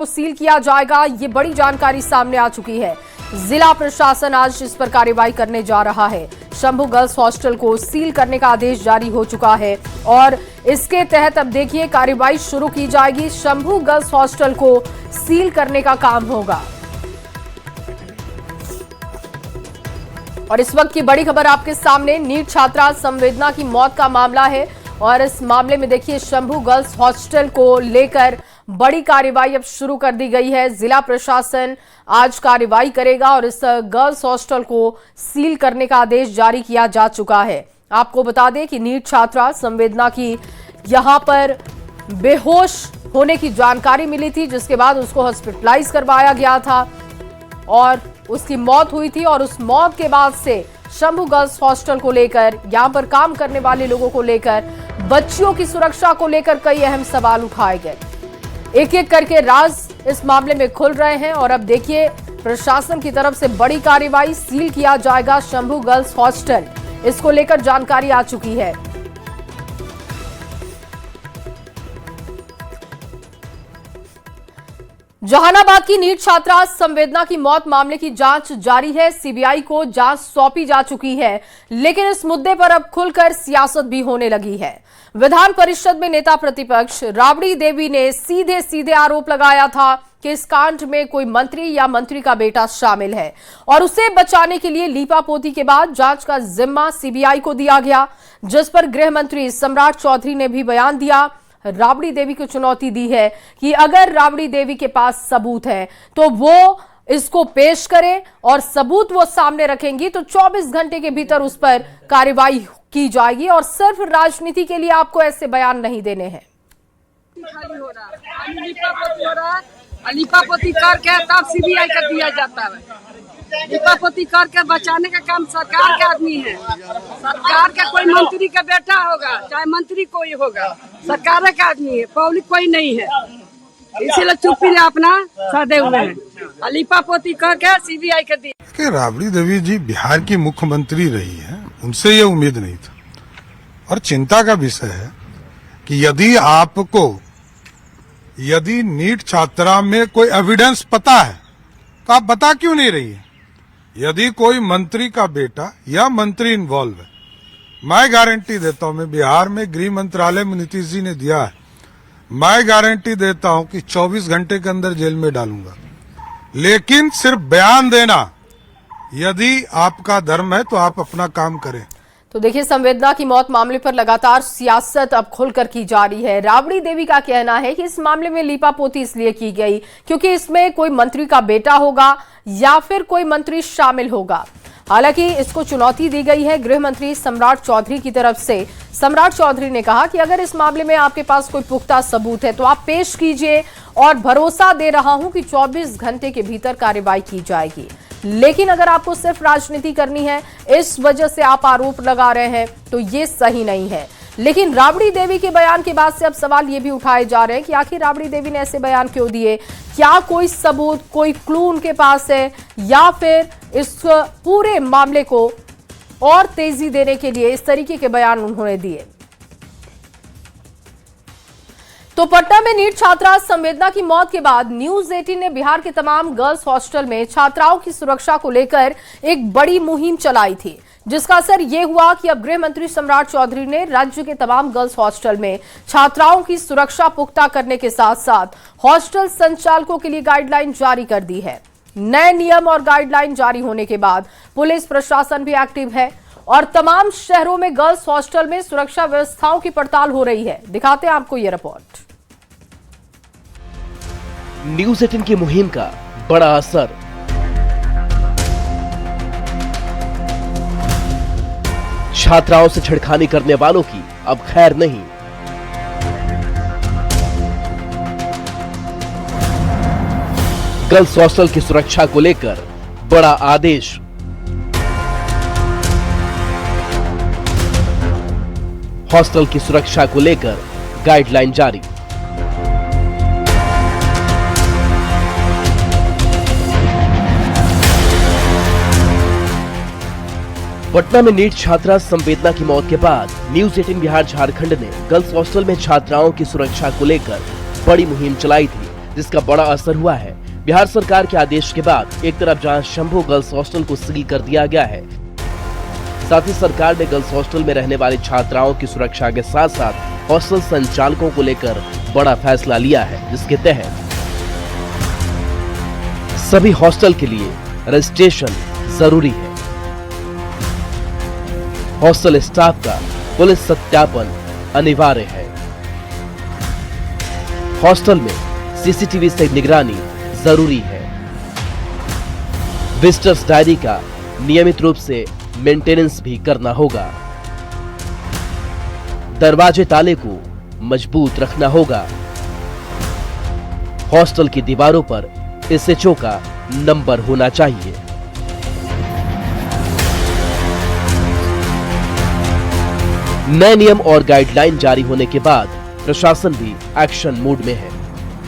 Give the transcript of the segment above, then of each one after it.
को सील किया जाएगा, ये बड़ी जानकारी सामने आ चुकी है। जिला प्रशासन आज इस पर कार्रवाई करने जा रहा है। शंभू गर्ल्स हॉस्टल को सील करने का आदेश जारी हो चुका है और इसके तहत अब देखिए कार्रवाई शुरू की जाएगी। शंभू गर्ल्स हॉस्टल को सील करने का काम होगा। और इस वक्त की बड़ी खबर आपके सामने, नीट छात्रा संवेदना की मौत का मामला है और इस मामले में देखिए शंभू गर्ल्स हॉस्टल को लेकर बड़ी कार्रवाई अब शुरू कर दी गई है। जिला प्रशासन आज कार्रवाई करेगा और इस गर्ल्स हॉस्टल को सील करने का आदेश जारी किया जा चुका है। आपको बता दें कि नीट छात्रा संवेदना की यहां पर बेहोश होने की जानकारी मिली थी, जिसके बाद उसको हॉस्पिटलाइज करवाया गया था और उसकी मौत हुई थी। और उस मौत के बाद से शंभू गर्ल्स हॉस्टल को लेकर, यहां पर काम करने वाले लोगों को लेकर, बच्चियों की सुरक्षा को लेकर कई अहम सवाल उठाए गए। एक एक करके राज इस मामले में खुल रहे हैं और अब देखिए प्रशासन की तरफ से बड़ी कार्रवाई, सील किया जाएगा शंभू गर्ल्स हॉस्टल। इसको लेकर जानकारी आ चुकी है। जहानाबाद की नीट छात्रा संवेदना की मौत मामले की जांच जारी है। सीबीआई को जांच सौंपी जा चुकी है, लेकिन इस मुद्दे पर अब खुलकर सियासत भी होने लगी है। विधान परिषद में नेता प्रतिपक्ष राबड़ी देवी ने सीधे सीधे आरोप लगाया था कि इस कांड में कोई मंत्री या मंत्री का बेटा शामिल है और उसे बचाने के लिए लीपापोती के बाद जांच का जिम्मा सीबीआई को दिया गया, जिस पर गृह मंत्री सम्राट चौधरी ने भी बयान दिया। राबड़ी देवी को चुनौती दी है कि अगर राबड़ी देवी के पास सबूत है तो वो इसको पेश करें और सबूत वो सामने रखेंगी तो 24 घंटे के भीतर उस पर कार्रवाई की जाएगी और सिर्फ राजनीति के लिए आपको ऐसे बयान नहीं देने हैं। लीपापोती करके तब सीबीआई का दिया जाता है। लीपापोती करके बचाने का काम सरकार के आदमी है। सरकार का कोई मंत्री का बेटा होगा, चाहे मंत्री कोई होगा, सरकार का आदमी है, पब्लिक कोई नहीं है। इसीलिए चुप्पी अपना साधे हुए हैं। लीपापोती करके सीबीआई का दिया। राबड़ी देवी जी बिहार की मुख्यमंत्री रही है, उनसे ये उम्मीद नहीं था। और चिंता का विषय है कि यदि नीट छात्रा में कोई एविडेंस पता है तो आप बता क्यों नहीं रही है? यदि कोई मंत्री का बेटा या मंत्री इन्वॉल्व है, मैं गारंटी देता हूं, मैं बिहार में गृह मंत्रालय में नीतीश जी ने दिया है, मैं गारंटी देता हूं कि 24 घंटे के अंदर जेल में डालूंगा। लेकिन सिर्फ बयान देना, यदि आपका धर्म है तो आप अपना काम करें। तो देखिए संवेदना की मौत मामले पर लगातार सियासत अब खुलकर की जा रही है। राबड़ी देवी का कहना है कि इस मामले में लीपापोती इसलिए की गई क्योंकि इसमें कोई मंत्री का बेटा होगा या फिर कोई मंत्री शामिल होगा। हालांकि इसको चुनौती दी गई है गृह मंत्री सम्राट चौधरी की तरफ से। सम्राट चौधरी ने कहा कि अगर इस मामले में आपके पास कोई पुख्ता सबूत है तो आप पेश कीजिए और भरोसा दे रहा हूं कि 24 घंटे के भीतर कार्रवाई की जाएगी। लेकिन अगर आपको सिर्फ राजनीति करनी है, इस वजह से आप आरोप लगा रहे हैं, तो ये सही नहीं है। लेकिन राबड़ी देवी के बयान के बाद से अब सवाल ये भी उठाए जा रहे हैं कि आखिर राबड़ी देवी ने ऐसे बयान क्यों दिए? क्या कोई सबूत, कोई क्लू उनके पास है या फिर इस पूरे मामले को और तेजी देने के लिए इस तरीके के बयान उन्होंने दिए? तो पटना में नीट छात्रा संवेदना की मौत के बाद न्यूज 18 ने बिहार के तमाम गर्ल्स हॉस्टल में छात्राओं की सुरक्षा को लेकर एक बड़ी मुहिम चलाई थी, जिसका असर ये हुआ कि अब गृह मंत्री सम्राट चौधरी ने राज्य के तमाम गर्ल्स हॉस्टल में छात्राओं की सुरक्षा पुख्ता करने के साथ साथ हॉस्टल संचालकों के लिए गाइडलाइन जारी कर दी है। नए नियम और गाइडलाइन जारी होने के बाद पुलिस प्रशासन भी एक्टिव है और तमाम शहरों में गर्ल्स हॉस्टल में सुरक्षा व्यवस्थाओं की पड़ताल हो रही है। दिखाते हैं आपको ये रिपोर्ट। न्यूज 18 की मुहिम का बड़ा असर। छात्राओं से छेड़खानी करने वालों की अब खैर नहीं। गर्ल्स हॉस्टल की सुरक्षा को लेकर बड़ा आदेश। हॉस्टल की सुरक्षा को लेकर गाइडलाइन जारी। पटना में नीट छात्रा संवेदना की मौत के बाद न्यूज 18 बिहार झारखंड ने गर्ल्स हॉस्टल में छात्राओं की सुरक्षा को लेकर बड़ी मुहिम चलाई थी, जिसका बड़ा असर हुआ है। बिहार सरकार के आदेश के बाद एक तरफ जहां शंभू गर्ल्स हॉस्टल को सील कर दिया गया है, साथ ही सरकार ने गर्ल्स हॉस्टल में रहने वाली छात्राओं की सुरक्षा के साथ साथ हॉस्टल संचालकों को लेकर बड़ा फैसला लिया है, जिसके तहत सभी हॉस्टल के लिए रजिस्ट्रेशन जरूरी है। हॉस्टल स्टाफ का पुलिस सत्यापन अनिवार्य है। हॉस्टल में सीसीटीवी से निगरानी जरूरी है। विजिटर्स डायरी का नियमित रूप से मेंटेनेंस भी करना होगा। दरवाजे ताले को मजबूत रखना होगा। हॉस्टल की दीवारों पर एसएचओ का नंबर होना चाहिए। नए नियम और गाइडलाइन जारी होने के बाद प्रशासन भी एक्शन मोड में है।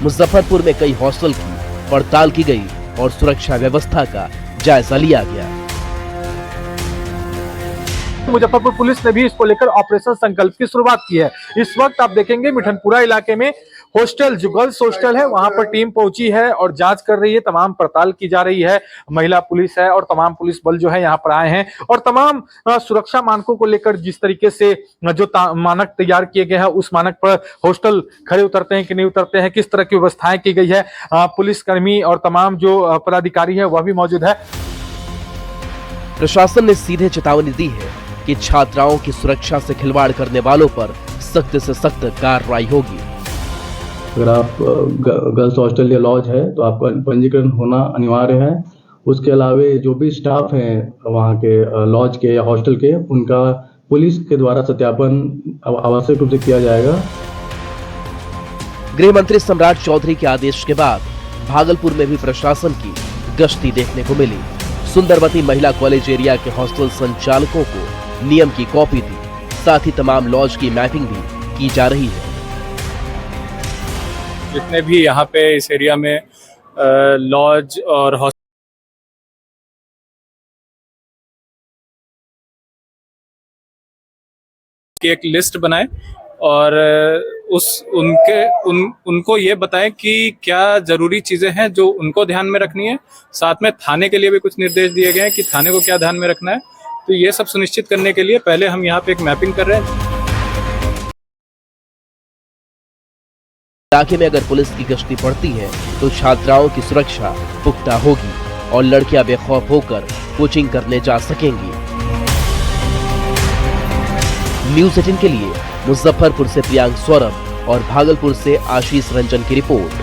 मुजफ्फरपुर में कई हॉस्टल की पड़ताल की गई और सुरक्षा व्यवस्था का जायजा लिया गया। मुजफ्फरपुर पुलिस ने भी इसको लेकर ऑपरेशन संकल्प की शुरुआत की है। इस वक्त आप देखेंगे मिठनपुरा इलाके में हॉस्टल, जो गर्ल्स हॉस्टल है, वहां पर टीम पहुंची है और जांच कर रही है, तमाम पड़ताल की जा रही है। महिला पुलिस है और तमाम पुलिस बल जो है यहाँ पर आए हैं और तमाम सुरक्षा मानकों को लेकर जिस तरीके से जो मानक तैयार किए गए हैं उस मानक पर हॉस्टल खड़े उतरते हैं कि नहीं उतरते हैं, किस तरह की व्यवस्थाएं की गई है। पुलिसकर्मी और तमाम जो पदाधिकारी है वह भी मौजूद है। प्रशासन ने सीधे चेतावनी दी है कि छात्राओं की सुरक्षा से खिलवाड़ करने वालों पर सख्त से सख्त कार्रवाई होगी। अगर आप गर्ल्स हॉस्टल या लॉज है तो आपका पंजीकरण होना अनिवार्य है। उसके अलावा जो भी स्टाफ हैं वहाँ के लॉज के या हॉस्टल के, उनका पुलिस के द्वारा सत्यापन आवश्यक रूप से किया जाएगा। गृह मंत्री सम्राट चौधरी के आदेश के बाद भागलपुर में भी प्रशासन की गश्ती देखने को मिली। सुंदरवती महिला कॉलेज एरिया के हॉस्टल संचालकों को नियम की कॉपी दी, साथ ही तमाम लॉज की मैपिंग भी की जा रही है। जितने भी यहाँ पे इस एरिया में लॉज और हॉस्टल की एक लिस्ट बनाए और उनको ये बताएं कि क्या जरूरी चीजें हैं जो उनको ध्यान में रखनी है। साथ में थाने के लिए भी कुछ निर्देश दिए गए हैं कि थाने को क्या ध्यान में रखना है। तो ये सब सुनिश्चित करने के लिए पहले हम यहाँ पे एक मैपिंग कर रहे हैं। इलाके में अगर पुलिस की गश्ती पड़ती है तो छात्राओं की सुरक्षा पुख्ता होगी और लड़कियां बेखौफ होकर कोचिंग करने जा सकेंगी। न्यूज़ 18 के लिए मुजफ्फरपुर से प्रियांक सौरभ और भागलपुर से आशीष रंजन की रिपोर्ट।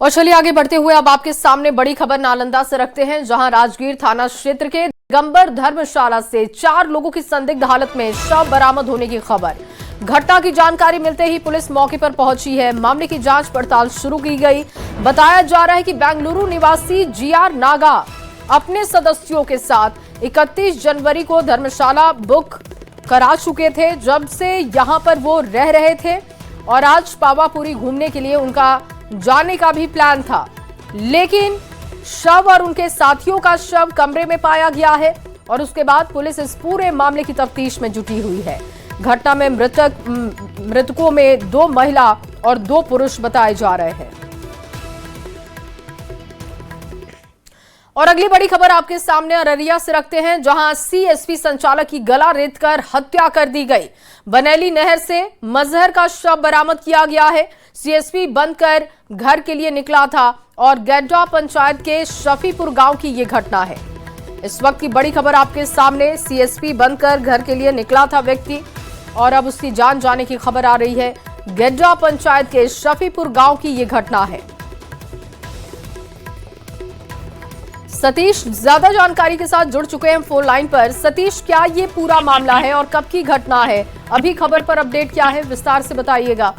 और चलिए आगे बढ़ते हुए अब आपके सामने बड़ी खबर नालंदा से रखते हैं, जहां राजगीर थाना क्षेत्र के दिगंबर धर्मशाला से 4 लोगों की संदिग्ध हालत में शव बरामद होने की खबर। घटना की जानकारी मिलते ही पुलिस मौके पर पहुंची है। मामले की जांच पड़ताल शुरू की गई। बताया जा रहा है कि बेंगलुरु निवासी जीआर नागा अपने सदस्यों के साथ 31 जनवरी को धर्मशाला बुक करा चुके थे, जब से यहां पर वो रह रहे थे और आज पावापुरी घूमने के लिए उनका जाने का भी प्लान था, लेकिन शव और उनके साथियों का शव कमरे में पाया गया है और उसके बाद पुलिस इस पूरे मामले की तफ्तीश में जुटी हुई है। घटना में मृतकों में 2 महिला और 2 पुरुष बताए जा रहे हैं। और अगली बड़ी खबर आपके सामने अररिया से रखते हैं, जहां सीएसपी संचालक की गला रेतकर हत्या कर दी गई। बनेली नहर से मजहर का शव बरामद किया गया है। सीएसपी बनकर घर के लिए निकला था और गैड्डा पंचायत के शफीपुर गांव की ये घटना है। इस वक्त की बड़ी खबर आपके सामने, सीएसपी बनकर घर के लिए निकला था व्यक्ति और अब उसकी जान जाने की खबर आ रही है। गैड्डा पंचायत के शफीपुर गांव की ये घटना है। सतीश ज्यादा जानकारी के साथ जुड़ चुके हैं फोन लाइन पर। सतीश, क्या ये पूरा मामला है और कब की घटना है? अभी खबर पर अपडेट क्या है, विस्तार से बताइएगा।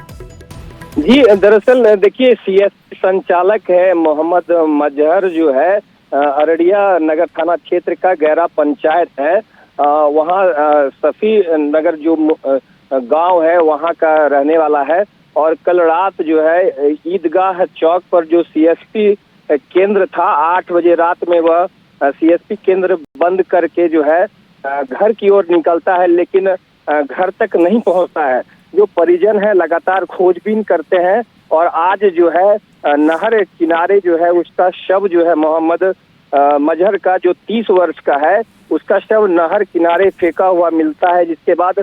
जी, दरअसल देखिए, सीएसपी संचालक है मोहम्मद मजहर, जो है अररिया नगर थाना क्षेत्र का गैरा पंचायत है, वहाँ सफी नगर जो गांव है वहाँ का रहने वाला है। और कल रात जो है ईदगाह चौक पर जो सीएसपी केंद्र था, 8 बजे रात में वह सीएसपी केंद्र बंद करके जो है घर की ओर निकलता है, लेकिन घर तक नहीं पहुंचता है। जो परिजन है लगातार खोजबीन करते हैं और आज जो है नहर किनारे जो है उसका शव जो है मोहम्मद मजहर का जो 30 वर्ष का है उसका शव नहर किनारे फेंका हुआ मिलता है, जिसके बाद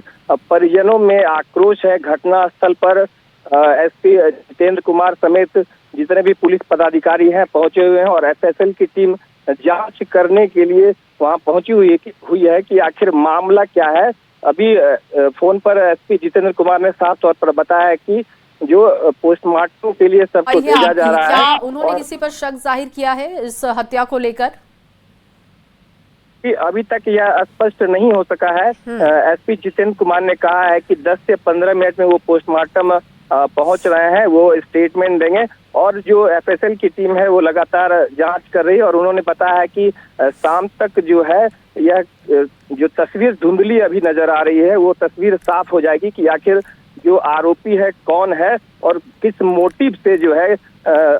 परिजनों में आक्रोश है। घटनास्थल पर एसपी जितेंद्र कुमार समेत जितने भी पुलिस पदाधिकारी हैं पहुंचे हुए हैं और एफएसएल की टीम जांच करने के लिए वहां पहुंची हुई है कि आखिर मामला क्या है। अभी फोन पर एसपी जितेंद्र कुमार ने साफ तौर पर बताया है कि जो पोस्टमार्टम के लिए सबको भेजा जा रहा है। क्या उन्होंने किसी पर शक जाहिर किया है इस हत्या को लेकर? अभी तक यह स्पष्ट नहीं हो सका है। एसपी जितेंद्र कुमार ने कहा है कि 10 से 15 मिनट में वो पोस्टमार्टम पहुंच रहे हैं, वो स्टेटमेंट देंगे और जो एफएसएल की टीम है वो लगातार जांच कर रही है। और उन्होंने बताया है कि शाम तक जो है यह जो तस्वीर धुंधली अभी नजर आ रही है वो तस्वीर साफ हो जाएगी कि आखिर जो आरोपी है कौन है और किस मोटिव से जो है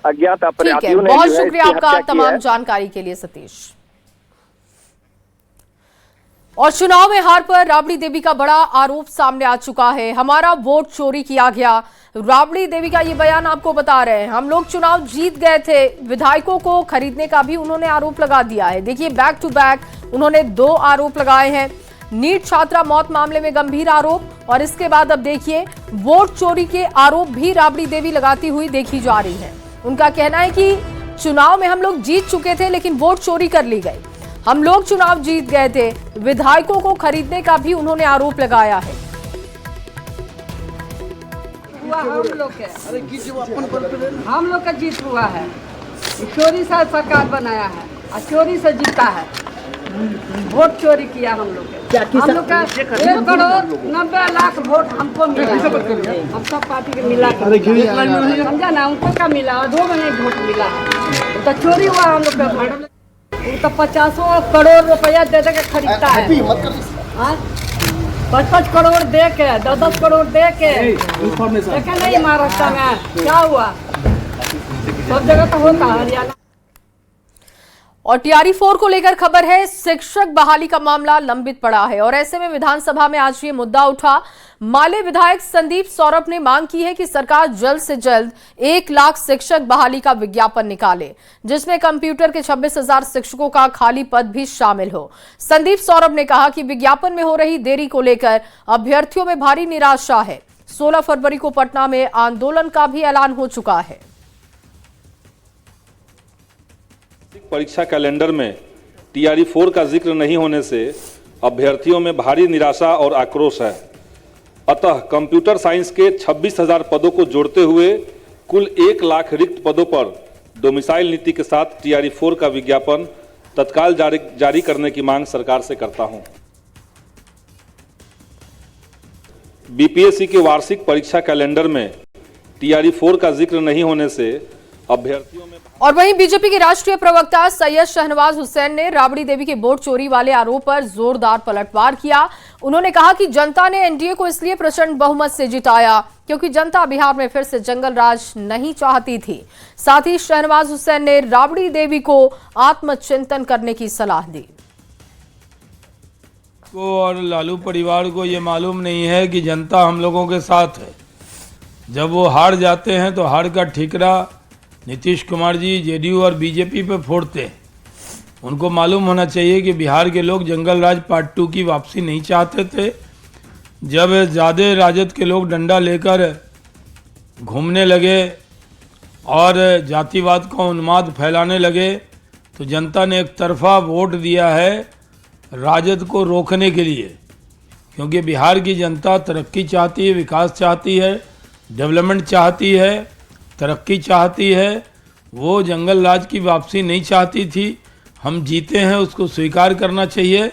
अज्ञात अपराधियों ने बहुत शुक्रिया आपका तमाम जानकारी के लिए सतीश। और चुनाव में हार पर राबड़ी देवी का बड़ा आरोप सामने आ चुका है। हमारा वोट चोरी किया गया, राबड़ी देवी का ये बयान आपको बता रहे हैं। हम लोग चुनाव जीत गए थे, विधायकों को खरीदने का भी उन्होंने आरोप लगा दिया है। देखिए बैक टू बैक उन्होंने 2 आरोप लगाए हैं। नीट छात्रा मौत मामले में गंभीर आरोप और इसके बाद अब देखिए वोट चोरी के आरोप भी राबड़ी देवी लगाती हुई देखी जा रही है। उनका कहना है कि चुनाव में हम लोग जीत चुके थे लेकिन वोट चोरी कर ली गई। हम लोग चुनाव जीत गए थे, विधायकों को खरीदने का भी उन्होंने आरोप लगाया है। हम लोग का जीत हुआ है, चोरी से सरकार बनाया है और चोरी से जीता है। वोट चोरी किया हम लोग हम लोग का 1 करोड़ 90 लाख वोट हमको मिला, हम सब पार्टी के मिला समझा ना, उनको का मिला 2 महीने वोट मिला। तो चोरी हुआ हम लोग का। वो तो 50 करोड़ रुपया दे के खरीदता है, 5-5 करोड़ दे के 10-10 करोड़ दे के नहीं महाराष्ट्र में क्या हुआ, सब जगह तो होता है हरियाणा। और टीआरई 4 को लेकर खबर है, शिक्षक बहाली का मामला लंबित पड़ा है और ऐसे में विधानसभा में आज ये मुद्दा उठा। माले विधायक संदीप सौरभ ने मांग की है कि सरकार जल्द से जल्द 1 लाख शिक्षक बहाली का विज्ञापन निकाले, जिसमें कंप्यूटर के 26,000 शिक्षकों का खाली पद भी शामिल हो। संदीप सौरभ ने कहा कि विज्ञापन में हो रही देरी को लेकर अभ्यर्थियों में भारी निराशा है। 16 फरवरी को पटना में आंदोलन का भी ऐलान हो चुका है। परीक्षा कैलेंडर में टीआरई 4 का जिक्र नहीं होने से अभ्यर्थियों में भारी निराशा और आक्रोश है। अतः कंप्यूटर साइंस के 26,000 पदों को जोड़ते हुए कुल 1 लाख रिक्त पदों पर डोमिसाइल नीति के साथ टीआरई 4 का विज्ञापन तत्काल जारी करने की मांग सरकार से करता हूं। बीपीएससी के वार्षिक परीक्षा कैलेंडर में टीआरई 4 का जिक्र नहीं होने से अभ्यर्थियों में। और वहीं बीजेपी के राष्ट्रीय प्रवक्ता सैयद शहनवाज हुसैन ने राबड़ी देवी के वोट चोरी वाले आरोप पर जोरदार पलटवार किया। उन्होंने कहा कि जनता ने एनडीए को इसलिए प्रचंड बहुमत से जिताया क्योंकि जनता बिहार में फिर से जंगल राज नहीं चाहती थी। साथ ही शहनवाज हुसैन ने राबड़ी देवी को आत्मचिंतन करने की सलाह दी। और लालू परिवार को ये मालूम नहीं है कि जनता हम लोगों के साथ है। जब वो हार जाते हैं तो हार का ठिकरा नीतीश कुमार जी जेडीयू और बीजेपी पे फोड़ते हैं। उनको मालूम होना चाहिए कि बिहार के लोग जंगल राज पार्ट 2 की वापसी नहीं चाहते थे। जब ज़्यादा राजद के लोग डंडा लेकर घूमने लगे और जातिवाद का उन्माद फैलाने लगे तो जनता ने एक तरफा वोट दिया है राजद को रोकने के लिए, क्योंकि बिहार की जनता तरक्की चाहती है, विकास चाहती है, डेवलपमेंट चाहती है, तरक्की चाहती है। वो जंगल राज की वापसी नहीं चाहती थी। हम जीते हैं, उसको स्वीकार करना चाहिए,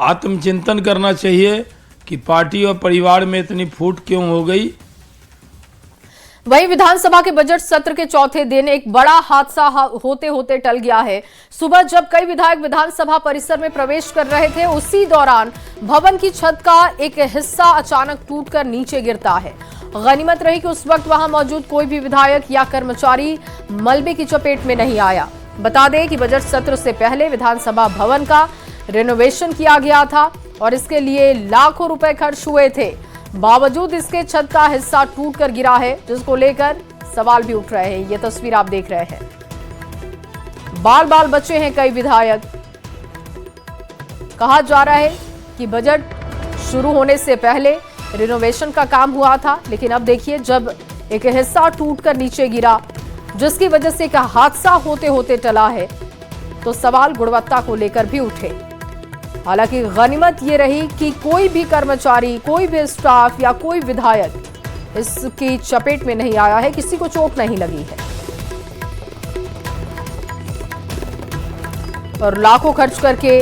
आत्मचिंतन करना चाहिए कि पार्टी और परिवार में इतनी फूट क्यों हो गई। वहीं विधानसभा के बजट सत्र के चौथे दिन एक बड़ा हादसा होते होते टल गया है। सुबह जब कई विधायक विधानसभा परिसर में प्रवेश कर रहे थे, उसी दौरान भवन की छत का एक हिस्सा अचानक टूटकर नीचे गिरता है। गनीमत रही कि उस वक्त वहां मौजूद कोई भी विधायक या कर्मचारी मलबे की चपेट में नहीं आया। बता दें कि बजट सत्र से पहले विधानसभा भवन का रेनोवेशन किया गया था और इसके लिए लाखों रुपए खर्च हुए थे। बावजूद इसके छत का हिस्सा टूटकर गिरा है, जिसको लेकर सवाल भी उठ रहे हैं। ये तस्वीर आप देख रहे हैं। बाल बाल बचे हैं कई विधायक। कहा जा रहा है कि बजट शुरू होने से पहले रिनोवेशन का काम हुआ था, लेकिन अब देखिए जब एक हिस्सा टूटकर नीचे गिरा, जिसकी वजह से एक हादसा होते होते टला है, तो सवाल गुणवत्ता को लेकर भी उठे। हालांकि गनीमत ये रही कि कोई भी कर्मचारी, कोई भी स्टाफ या कोई विधायक इसकी चपेट में नहीं आया है, किसी को चोट नहीं लगी है। और लाखों खर्च करके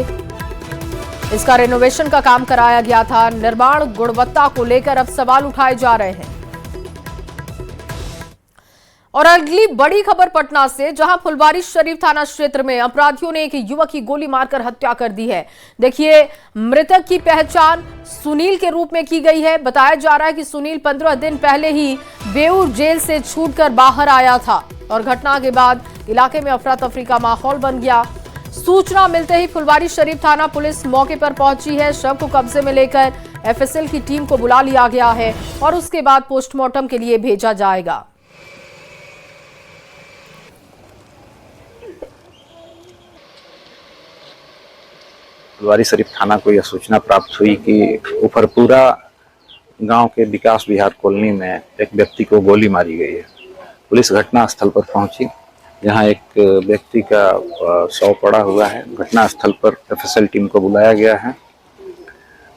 इसका रेनोवेशन का काम कराया गया था। निर्माण गुणवत्ता को लेकर अब सवाल उठाए जा रहे हैं। और अगली बड़ी खबर पटना से, जहां फुलवारीशरीफ थाना क्षेत्र में अपराधियों ने एक युवक की गोली मारकर हत्या कर दी है। देखिए, मृतक की पहचान सुनील के रूप में की गई है। बताया जा रहा है कि सुनील 15 दिन पहले ही बेऊर जेल से छूटकर बाहर आया था और घटना के बाद इलाके में अफरा तफरी का माहौल बन गया। सूचना मिलते ही फुलवारीशरीफ थाना पुलिस मौके पर पहुंची है। शव को कब्जे में लेकर एफएसएल की टीम को बुला लिया गया है और उसके बाद पोस्टमार्टम के लिए भेजा जाएगा। फुलवारीशरीफ थाना को यह सूचना प्राप्त हुई कि ऊपरपुरा गांव के विकास विहार कॉलोनी में एक व्यक्ति को गोली मारी गई है। पुलिस घटना स्थल पर पहुंची, जहां एक व्यक्ति का शव पड़ा हुआ है। घटना स्थल पर एफएसएल टीम को बुलाया गया है।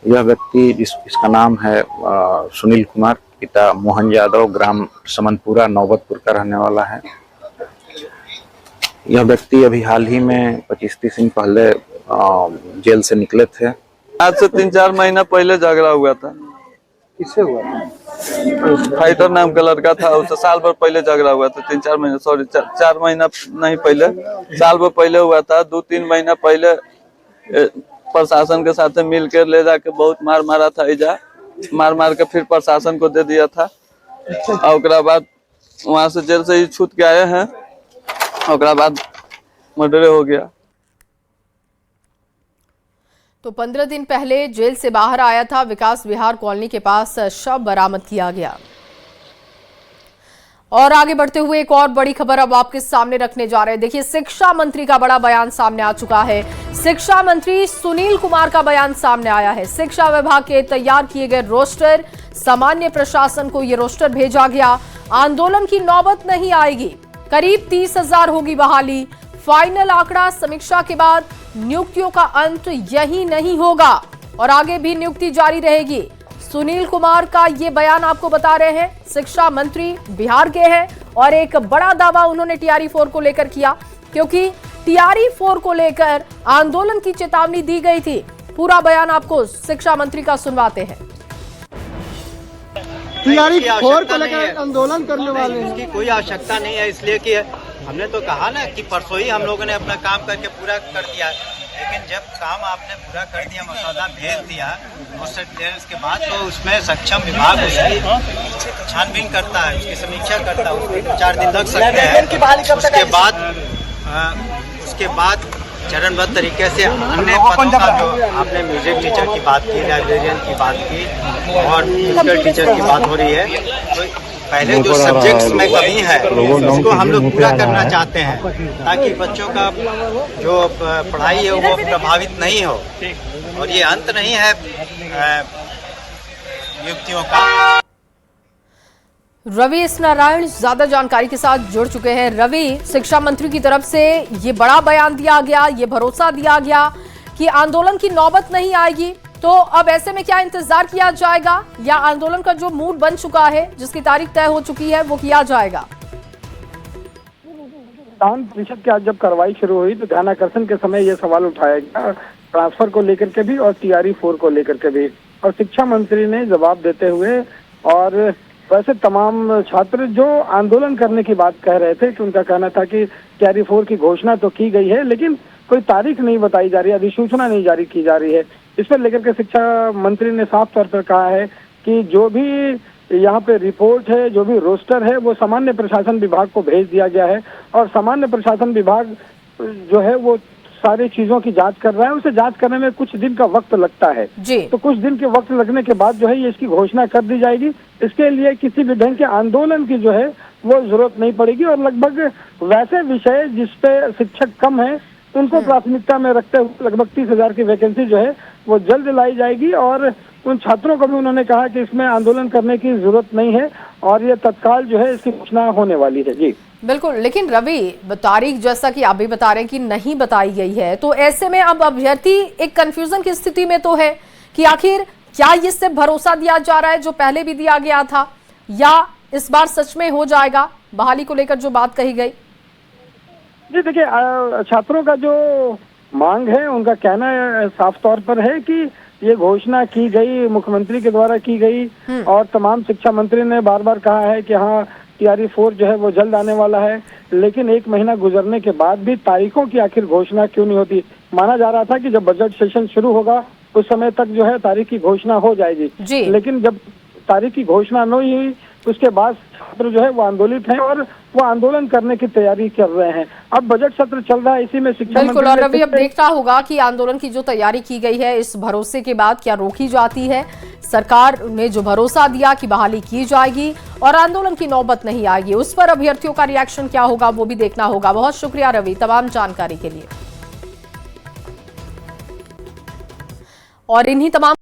यह व्यक्ति इसका नाम है सुनील कुमार, पिता मोहन यादव, ग्राम समनपुरा नौबतपुर का रहने वाला है। यह व्यक्ति अभी हाल ही में 25-30 दिन पहले जेल से निकले थे। आज से 3-4 महीना पहले झगड़ा हुआ था। किससे हुआ था? फाइटर नाम का लड़का था, उससे साल भर पहले झगड़ा हुआ था। 4 महीना नहीं पहले, साल भर पहले हुआ था। 2-3 महीना पहले प्रशासन के साथ मिल के ले जाके बहुत मार मारा था। इजा मार के फिर प्रशासन को दे दिया था। और बाद वहां से जेल से ही छूट के आए हैं। और बाद मर्डर हो गया। तो 15 दिन पहले जेल से बाहर आया था। विकास विहार कॉलोनी के पास शव बरामद किया गया। और आगे बढ़ते हुए एक और बड़ी खबर अब आपके सामने रखने जा रहे हैं। देखिए, शिक्षा मंत्री का बड़ा बयान सामने आ चुका है। शिक्षा मंत्री सुनील कुमार का बयान सामने आया है। शिक्षा विभाग के तैयार किए गए रोस्टर, सामान्य प्रशासन को ये रोस्टर भेजा गया। आंदोलन की नौबत नहीं आएगी। करीब 30,000 होगी बहाली। फाइनल आंकड़ा समीक्षा के बाद नियुक्तियों का अंत यही नहीं होगा और आगे भी नियुक्ति जारी रहेगी। सुनील कुमार का ये बयान आपको बता रहे हैं। शिक्षा मंत्री बिहार के हैं और एक बड़ा दावा उन्होंने TRE-4 को लेकर किया, क्योंकि TRE-4 को लेकर आंदोलन की चेतावनी दी गई थी। पूरा बयान आपको शिक्षा मंत्री का सुनवाते हैं। TRE-4 को लेकर आंदोलन करने वाले हैं, उसकी कोई आवश्यकता नहीं है, इसलिए कि हमने तो कहा ना कि परसों ही हम लोगों ने अपना काम करके पूरा कर दिया। लेकिन जब काम आपने पूरा कर दिया, मसौदा भेज दिया उससे क्लियरेंस के बाद, तो उसमें सक्षम विभाग उसकी छानबीन करता है, उसकी समीक्षा करता है। उसको 4 दिन लग सकते हैं। उसके बाद चरणबद्ध तरीके से अन्य पदों का, जो आपने म्यूजिक टीचर की बात की, लाइब्रेरियन की बात की और फिजिकल टीचर की बात हो रही है, तो पहले जो सब्जेक्ट्स में कमी है उसको हम लोग पूरा करना चाहते हैं, ताकि बच्चों का जो पढ़ाई है वो प्रभावित नहीं हो। और ये अंत नहीं है नियुक्तियों का। रवि एस नारायण ज्यादा जानकारी के साथ जुड़ चुके हैं। रवि, शिक्षा मंत्री की तरफ से ये बड़ा बयान दिया गया, ये भरोसा दिया गया कि आंदोलन की नौबत नहीं आएगी, तो अब ऐसे में क्या इंतजार किया जाएगा या आंदोलन का जो मूड बन चुका है, जिसकी तारीख तय हो चुकी है, वो किया जाएगा? विधान परिषद की आज जब कार्रवाई शुरू हुई तो ध्यानाकर्षण के समय ये सवाल उठाया गया, ट्रांसफर को लेकर के भी और TRE-4 को लेकर के भी। और शिक्षा मंत्री ने जवाब देते हुए, और वैसे तमाम छात्र जो आंदोलन करने की बात कह रहे थे कि उनका कहना था कि TRE-4 की घोषणा तो की गई है, लेकिन कोई तारीख नहीं बताई जा रही है, अधिसूचना नहीं जारी की जा रही है। इस पर लेकर के शिक्षा मंत्री ने साफ तौर पर कहा है कि जो भी यहाँ पे रिपोर्ट है, जो भी रोस्टर है, वो सामान्य प्रशासन विभाग को भेज दिया गया है और सामान्य प्रशासन विभाग जो है वो सारी चीजों की जांच कर रहा है। उसे जांच करने में कुछ दिन का वक्त लगता है जी। तो कुछ दिन के वक्त लगने के बाद जो है ये इसकी घोषणा कर दी जाएगी। इसके लिए किसी भी ढंग के आंदोलन की जो है वो जरूरत नहीं पड़ेगी और लगभग वैसे विषय जिसपे शिक्षक कम है उनको प्राथमिकता में रखते हुए लगभग 30,000 की वैकेंसी जो है वो जल्द लाई जाएगी। और उन छात्रों को भी उन्होंने कहा कि इसमें आंदोलन करने की जरूरत नहीं है और ये तत्काल जो है इसकी घोषणा होने वाली है। जी बिल्कुल, लेकिन रवि तारीख जैसा कि आप भी बता रहे हैं कि नहीं बताई गई है, तो ऐसे में अब अभ्यर्थी एक कंफ्यूजन की स्थिति में तो है कि आखिर क्या ये सिर्फ भरोसा दिया जा रहा है जो पहले भी दिया गया था, या इस बार सच में हो जाएगा बहाली को लेकर जो बात कही गई। जी देखिए, छात्रों का जो मांग है उनका कहना साफ तौर पर है कि ये घोषणा की गई, मुख्यमंत्री के द्वारा की गई और तमाम शिक्षा मंत्री ने बार बार कहा है कि हाँ TRE 4 जो है वो जल्द आने वाला है, लेकिन 1 महीना गुजरने के बाद भी तारीखों की आखिर घोषणा क्यों नहीं होती। माना जा रहा था कि जब बजट सेशन शुरू होगा उस समय तक जो है तारीख की घोषणा हो जाएगी, लेकिन जब तारीख की घोषणा नहीं हुई उसके बाद छात्र जो है वो आंदोलित हैं और वो आंदोलन करने की तैयारी कर रहे हैं। अब बजट सत्र चल रहा है, इसी में शिक्षा बिल्कुल, और रवि अब देखना होगा कि आंदोलन की जो तैयारी की गई है इस भरोसे के बाद क्या रोकी जाती है। सरकार ने जो भरोसा दिया कि बहाली की जाएगी और आंदोलन की नौबत नहीं आएगी, उस पर अभ्यर्थियों का रिएक्शन क्या होगा वो भी देखना होगा। बहुत शुक्रिया रवि तमाम जानकारी के लिए। और इन्हीं तमाम